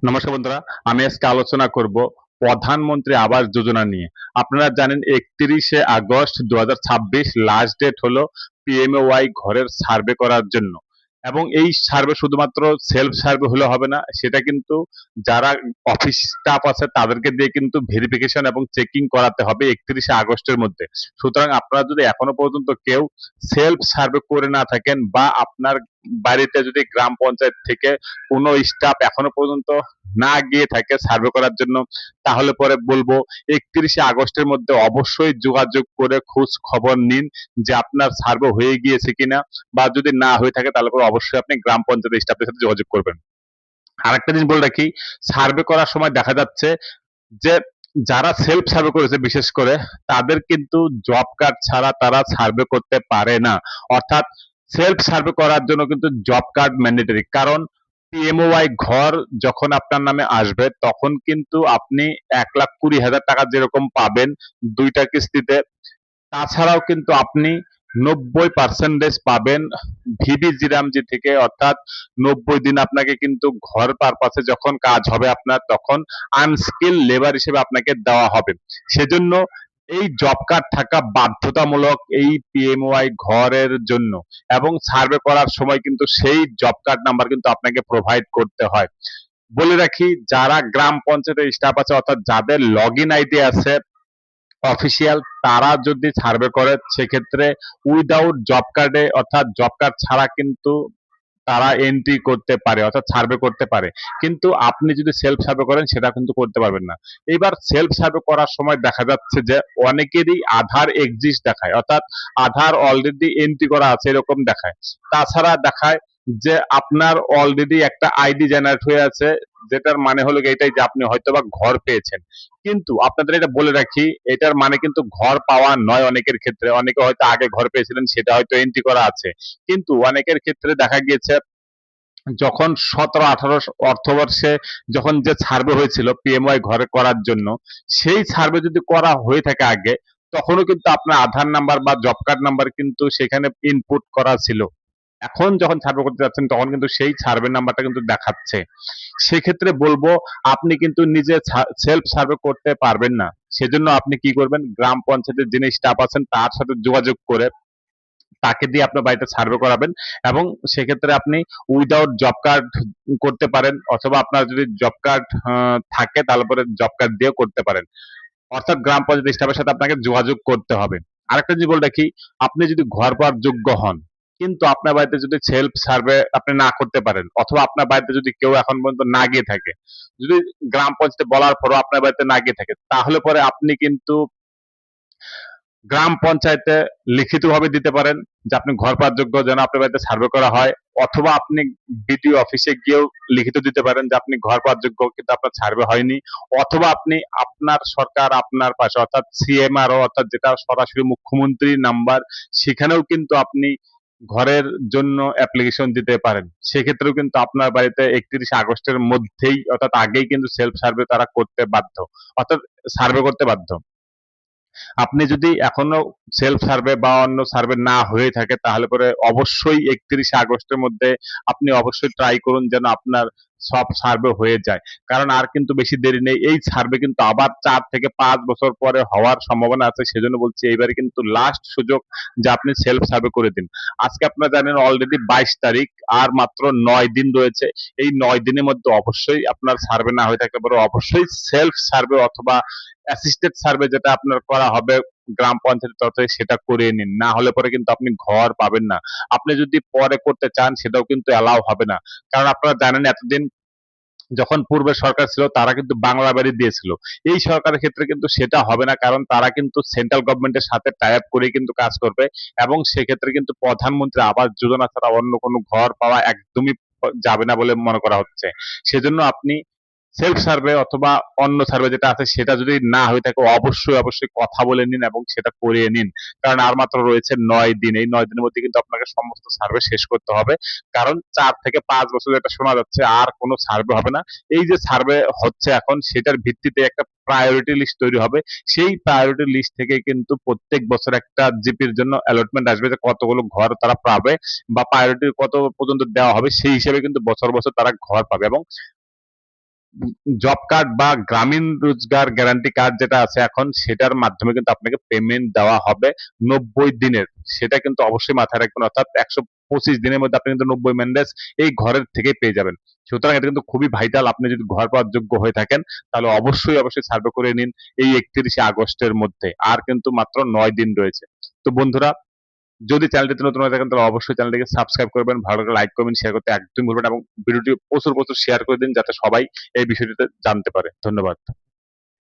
নমস্কার বন্ধুরা, আমি আজকে আলোচনা করব প্রধানমন্ত্রী আবাস যোজনা নিয়ে। আপনারা জানেন 31শে আগস্ট 2026 লাস্ট ডেট হলো পিএমওয়াই ঘরের সার্ভে করার জন্য। এবং এই সার্ভে শুধুমাত্র সেলফ সার্ভে হলে হবে না, সেটা কিন্তু যারা অফিস স্টাফ আছে তাদেরকে দিয়ে কিন্তু ভেরিফিকেশন এবং চেকিং করাতে হবে 31শে আগস্টের মধ্যে। সুতরাং আপনারা যদি এখনো পর্যন্ত কেউ সেলফ সার্ভে করে না থাকেন বা আপনার বাড়িতে যদি গ্রাম পঞ্চায়েত থেকে কোনো স্টাফ এখনো পর্যন্ত না গিয়ে থাকে সার্ভে করার জন্য, তাহলে পরে বলবো 31শে আগস্টের মধ্যে অবশ্যই যোগাযোগ করে খোঁজ খবর নিন যে আপনার সার্ভে হয়ে গিয়েছে কিনা, বা যদি না হয়ে থাকে তাহলে পরে অবশ্যই আপনি গ্রাম পঞ্চায়েত স্টাফের সাথে যোগাযোগ করবেন। আরেকটা জিনিস বলে রাখি, সার্ভে করার সময় দেখা যাচ্ছে যে যারা সেলফ সার্ভে করেছে বিশেষ করে তাদের কিন্তু জব কার্ড ছাড়া তারা সার্ভে করতে পারে না। অর্থাৎ সেলফ সার্ভে করার জন্য কিন্তু জব কার্ড ম্যান্ডেটরি। কারণ পিএমওয়াই ঘর যখন আপনার নামে আসবে তখন কিন্তু আপনি 1,20,000 টাকা যেরকম পাবেন দুইটা কিস্তিতে, তাছাড়াও কিন্তু আপনি 90% পাবেন ভিবিজিরামজি থেকে। অর্থাৎ 90 দিন আপনাকে কিন্তু ঘর পারপাসে যখন কাজ হবে আপনার, তখন আনস্কিল লেবার হিসেবে আপনাকে দেওয়া হবে। সেজন্য এই জব কার্ড থাকা বাধ্যতামূলক এই পিএমওয়াই ঘরের জন্য। এবং সার্ভে করার সময় কিন্তু সেই জব কার্ড নাম্বার কিন্তু আপনাকে প্রোভাইড করতে হয়। বলে রাখি, যারা গ্রাম পঞ্চায়েতের স্টাফ আছে অর্থাৎ যাদের লগ ইন আইডি আছে অফিসিয়াল, তারা যদি সার্ভে করে সেক্ষেত্রে উইদাউট জব কার্ডে অর্থাৎ জব কার্ড ছাড়া কিন্তু তারা এন্ট্রি করতে পারে অর্থাৎ সার্ভে করতে পারে। কিন্তু আপনি যদি সেলফ সার্ভে করেন সেটা কিন্তু করতে পারবেন না। এবার সেলফ সার্ভে করার সময় দেখা যাচ্ছে যে অনেকেরই আধার এক্সিস্ট দেখায়, অর্থাৎ আধার অলরেডি এন্ট্রি করা আছে এরকম দেখায়। তাছাড়া দেখায় যে আপনার অলরেডি একটা আইডি জেনারেট হয়ে আছে, যেটার মানে হলো এটাই যে আপনি হয়তোবা ঘর পেয়েছেন। কিন্তু আপনাদের এটা বলে রাখি, এটার মানে কিন্তু ঘর পাওয়া নয়। অনেকের ক্ষেত্রে অনেকে হয়তো আগে ঘর পেয়েছিলেন সেটা হয়তো এন্ট্রি করা আছে, কিন্তু অনেকের ক্ষেত্রে দেখা গিয়েছে যখন 17-18 অর্থবর্ষে যখন যে সার্ভে হয়েছিল পিএমওয়াই ঘরে করার জন্য, সেই সার্ভে যদি করা হয়ে থাকে আগে, তখনও কিন্তু আপনার আধার নাম্বার বা জব কার্ড নাম্বার কিন্তু সেখানে ইনপুট করা ছিল। এখন যখন সার্ভে করতে যাচ্ছেন তখন কিন্তু সেই সার্ভে নাম্বারটা কিন্তু দেখাচ্ছে। সেক্ষেত্রে বলবো আপনি কিন্তু নিজে সেলফ সার্ভে করতে পারবেন না। সেজন্য আপনি কি করবেন, গ্রাম পঞ্চায়েতের যিনি স্টাফ আছেন তার সাথে যোগাযোগ করে তাকে দিয়ে আপনার বাড়িতে সার্ভে করাবেন। এবং সেক্ষেত্রে আপনি উইদাউট জব কার্ড করতে পারেন, অথবা আপনার যদি জব কার্ড থাকে তাহলে পরে জব কার্ড দিয়েও করতে পারেন। অর্থাৎ গ্রাম পঞ্চায়েত স্টাফের সাথে আপনাকে যোগাযোগ করতে হবে। আরেকটা জিনিস বলে রাখি, আপনি যদি ঘর পাওয়ার যোগ্য হন কিন্তু আপনার বাড়িতে যদি সেলফ সার্ভে আপনি না করতে পারেন, অথবা আপনার বাড়িতে যদি কেউ এখন পর্যন্ত না গিয়ে থাকে, যদি গ্রাম পঞ্চায়েতে বলার পরও আপনার বাড়িতে না গিয়ে থাকে, তাহলে পরে আপনি কিন্তু গ্রাম পঞ্চায়েতে লিখিতভাবে দিতে পারেন যে আপনি ঘর পাওয়ার যোগ্য, যেন আপনার বাড়িতে সার্ভে করা হয়। অথবা আপনি বিডিও অফিসে গিয়েও লিখিত দিতে পারেন যে আপনি ঘর পাওয়ার যোগ্য কিন্তু আপনার সার্ভে হয়নি। অথবা আপনি আপনার সরকার আপনার পাশে অর্থাৎ সিএমআরও অর্থাৎ যেটা সরাসরি মুখ্যমন্ত্রী নাম্বার, সেখানেও কিন্তু আপনি ঘরের জন্য অ্যাপ্লিকেশন দিতে পারেন। সেক্ষেত্রেও কিন্তু আপনার বাড়িতে 31শে আগস্টের মধ্যেই অর্থাৎ আগেই কিন্তু সেলফ সার্ভে তারা করতে বাধ্য, অর্থাৎ সার্ভে করতে বাধ্য। আপনি যদি এখনো সেলফ সার্ভে বা অন্য সার্ভে না হয়ে থাকে তাহলে পরে অবশ্যই 31শে আগস্টের মধ্যে আপনি অবশ্যই ট্রাই করুন যেন আপনার সব সার্ভে হয়ে যায়। কারণ আর কিন্তু বেশি দেরি নেই, এই সার্ভে কিন্তু আবার 4 থেকে 5 বছর পরে হওয়ার সম্ভাবনা আছে। সেজন্য বলছি এইবারে কিন্তু লাস্ট সুযোগ যে আপনি সেলফ সার্ভে করে দিন। আজকে আপনারা জানেন অলরেডি 22 তারিখ, আর মাত্র 9 দিন রয়েছে। এই 9 দিনের মধ্যে অবশ্যই আপনার সার্ভে না হয়ে থাকলে পরে অবশ্যই সেলফ সার্ভে অথবা অ্যাসিস্টেড সার্ভে যেটা আপনার করা হবে গ্রাম পঞ্চায়েতের তরফ থেকে সেটা করিয়ে নিন। না হলে পরে কিন্তু আপনি ঘর পাবেন না। আপনি যদি পরে করতে চান সেটাও কিন্তু অ্যালাউ হবে না। কারণ আপনারা জানেন এতদিন যখন পূর্বের সরকার ছিল তারা কিন্তু বাংলা বাড়ি দিয়েছিল। এই সরকারের ক্ষেত্রে কিন্তু সেটা হবে না, কারণ তারা কিন্তু সেন্ট্রাল গভর্নমেন্টের সাথে টাই আপ করে কিন্তু কাজ করবে। এবং সেক্ষেত্রে কিন্তু প্রধানমন্ত্রী আবাস যোজনা ছাড়া অন্য কোনো ঘর পাওয়া একদমই যাবে না বলে মনে করা হচ্ছে। সেজন্য আপনি সেলফ সার্ভে অথবা অন্য সার্ভে যেটা আছে সেটা যদি না হয়ে থাকে অবশ্যই অবশ্যই কথা বলে নিন এবং সেটা করিয়ে নিন। কারণ আর মাত্র রয়েছে 9 দিন, এই 9 দিনের মধ্যে কিন্তু আপনাকে সমস্ত সার্ভে শেষ করতে হবে। কারণ 4 থেকে 5 বছর যেটা শোনা যাচ্ছে আর কোনো সার্ভে হবে না। এই যে সার্ভে হচ্ছে এখন সেটার ভিত্তিতে একটা প্রায়োরিটি লিস্ট তৈরি হবে। সেই প্রায়োরিটি লিস্ট থেকে কিন্তু প্রত্যেক বছর একটা জিপির জন্য অ্যালটমেন্ট আসবে যে কতগুলো ঘর তারা পাবে বা প্রায়োরিটি কত পর্যন্ত দেওয়া হবে, সেই হিসেবে কিন্তু বছর বছর তারা ঘর পাবে। এবং জব কার্ড বা গ্রামীণ রোজগার গ্যারান্টি কার্ড যেটা আছে এখন, সেটার মাধ্যমে কিন্তু আপনাকে পেমেন্ট দেওয়া হবে 90 দিনের। সেটা কিন্তু অবশ্যই মাথায় রাখবেন, অর্থাৎ 125 দিনের মধ্যে আপনি কিন্তু 90 মেনডেজ এই ঘরের থেকে পেয়ে যাবেন। সুতরাং এটা কিন্তু খুবই ভাইটাল। আপনি যদি ঘর পাওয়ার যোগ্য হয়ে থাকেন তাহলে অবশ্যই অবশ্যই সার্ভে করে নিন এই 31শে আগস্টের মধ্যে। আর কিন্তু মাত্র 9 দিন রয়েছে। তো বন্ধুরা, যদি চ্যানেলটিতে নতুন হয়ে থাকেন তাহলে অবশ্যই চ্যানেলটিকে সাবস্ক্রাইব করবেন, ভালো করে লাইক করবেন, শেয়ার করতে একদমই ভুলবেন না এবং ভিডিওটি প্রচুর প্রচুর শেয়ার করে দিন যাতে সবাই এই বিষয়টিতে জানতে পারে। ধন্যবাদ।